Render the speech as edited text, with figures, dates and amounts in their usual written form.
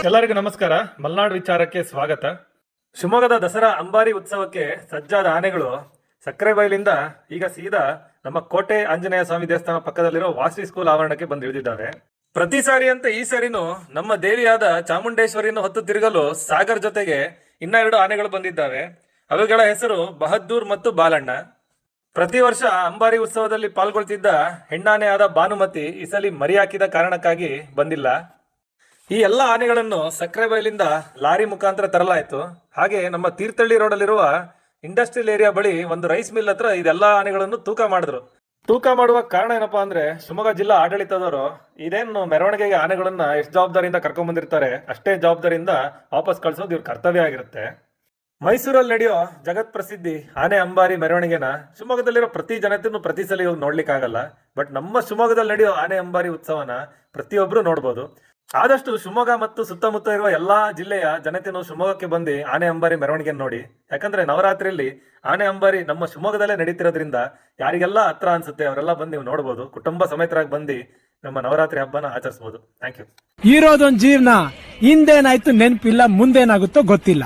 ಎಲ್ಲರಿಗೂ ನಮಸ್ಕಾರ. ಮಲ್ನಾಡು ವಿಚಾರಕ್ಕೆ ಸ್ವಾಗತ. ಶಿವಮೊಗ್ಗದ ದಸರಾ ಅಂಬಾರಿ ಉತ್ಸವಕ್ಕೆ ಸಜ್ಜಾದ ಆನೆಗಳು ಸಕ್ಕರೆಬೈಲಿಂದ ಈಗ ಸೀದಾ ನಮ್ಮ ಕೋಟೆ ಆಂಜನೇಯ ಸ್ವಾಮಿ ದೇವಸ್ಥಾನ ಪಕ್ಕದಲ್ಲಿರೋ ವಾಸಿ ಸ್ಕೂಲ್ ಆವರಣಕ್ಕೆ ಬಂದು ಇಳಿದಿದ್ದಾವೆ. ಪ್ರತಿ ಸಾರಿ ಅಂತ ಈ ಸಾರಿನೂ ನಮ್ಮ ದೇವಿಯಾದ ಚಾಮುಂಡೇಶ್ವರಿಯನ್ನು ಹೊತ್ತು ತಿರುಗಲು ಸಾಗರ್ ಜೊತೆಗೆ ಇನ್ನ 2 ಆನೆಗಳು ಬಂದಿದ್ದಾವೆ. ಅವುಗಳ ಹೆಸರು ಬಹದ್ದೂರ್ ಮತ್ತು ಬಾಲಣ್ಣ. ಪ್ರತಿ ವರ್ಷ ಅಂಬಾರಿ ಉತ್ಸವದಲ್ಲಿ ಪಾಲ್ಗೊಳ್ತಿದ್ದ ಹೆಣ್ಣಾನೆ ಆದ ಭಾನುಮತಿ ಈ ಸಲ ಮರಿ ಹಾಕಿದ ಕಾರಣಕ್ಕಾಗಿ ಬಂದಿಲ್ಲ. ಈ ಎಲ್ಲ ಆನೆಗಳನ್ನು ಸಕ್ಕರೆಬೈಲಿಂದ ಲಾರಿ ಮುಖಾಂತರ ತರಲಾಯಿತು. ಹಾಗೆ ನಮ್ಮ ತೀರ್ಥಹಳ್ಳಿ ರೋಡಲ್ಲಿರುವ ಇಂಡಸ್ಟ್ರಿಯಲ್ ಏರಿಯಾ ಬಳಿ ಒಂದು ರೈಸ್ ಮಿಲ್ ಹತ್ರ ಇದೆಲ್ಲ ಆನೆಗಳನ್ನು ತೂಕ ಮಾಡಿದ್ರು. ತೂಕ ಮಾಡುವ ಕಾರಣ ಏನಪ್ಪಾ ಅಂದ್ರೆ, ಶಿವಮೊಗ್ಗ ಜಿಲ್ಲಾ ಆಡಳಿತದವರು ಇದೇನು ಮೆರವಣಿಗೆಗೆ ಆನೆಗಳನ್ನ ಎಷ್ಟು ಜವಾಬ್ದಾರಿಯಿಂದ ಕರ್ಕೊಂಡ್ ಬಂದಿರ್ತಾರೆ ಅಷ್ಟೇ ಜವಾಬ್ದಾರಿಯಿಂದ ವಾಪಸ್ ಕಳ್ಸೋದು ಇವ್ರ ಕರ್ತವ್ಯ ಆಗಿರುತ್ತೆ. ಮೈಸೂರಲ್ಲಿ ನಡೆಯೋ ಜಗತ್ ಪ್ರಸಿದ್ಧಿ ಆನೆ ಅಂಬಾರಿ ಮೆರವಣಿಗೆನ ಶಿವಮೊಗ್ಗದಲ್ಲಿರೋ ಪ್ರತಿ ಜನತೆನೂ ಪ್ರತಿ ಸಲ ಹೋಗಿ ನೋಡ್ಲಿಕ್ಕಾಗಲ್ಲ. ಬಟ್ ನಮ್ಮ ಶಿವಮೊಗ್ಗದಲ್ಲಿ ನಡೆಯೋ ಆನೆ ಅಂಬಾರಿ ಉತ್ಸವನ ಪ್ರತಿಯೊಬ್ರು ನೋಡ್ಬೋದು. ಆದಷ್ಟು ಶಿವಮೊಗ್ಗ ಮತ್ತು ಸುತ್ತಮುತ್ತ ಇರುವ ಎಲ್ಲಾ ಜಿಲ್ಲೆಯ ಜನತೆನೂ ಶಿವಮೊಗ್ಗಕ್ಕೆ ಬಂದು ಆನೆ ಅಂಬಾರಿ ಮೆರವಣಿಗೆ ನೋಡಿ. ಯಾಕಂದ್ರೆ ನವರಾತ್ರಿಯಲ್ಲಿ ಆನೆ ಅಂಬಾರಿ ನಮ್ಮ ಶಿವಮೊಗ್ಗದಲ್ಲೇ ನಡೀತಿರೋದ್ರಿಂದ ಯಾರಿಗೆಲ್ಲ ಹತ್ರ ಅನ್ಸುತ್ತೆ ಅವರೆಲ್ಲ ಬಂದು ನೀವು ನೋಡ್ಬೋದು. ಕುಟುಂಬ ಸಮೇತರಾಗಿ ಬಂದು ನಮ್ಮ ನವರಾತ್ರಿ ಹಬ್ಬನ ಆಚರಿಸಬಹುದು. Thank you. ಇರೋದೊಂದು ಜೀವನ, ಹಿಂದೇನಾಯ್ತು ನೆನಪಿಲ್ಲ, ಮುಂದೇನಾಗುತ್ತೋ ಗೊತ್ತಿಲ್ಲ.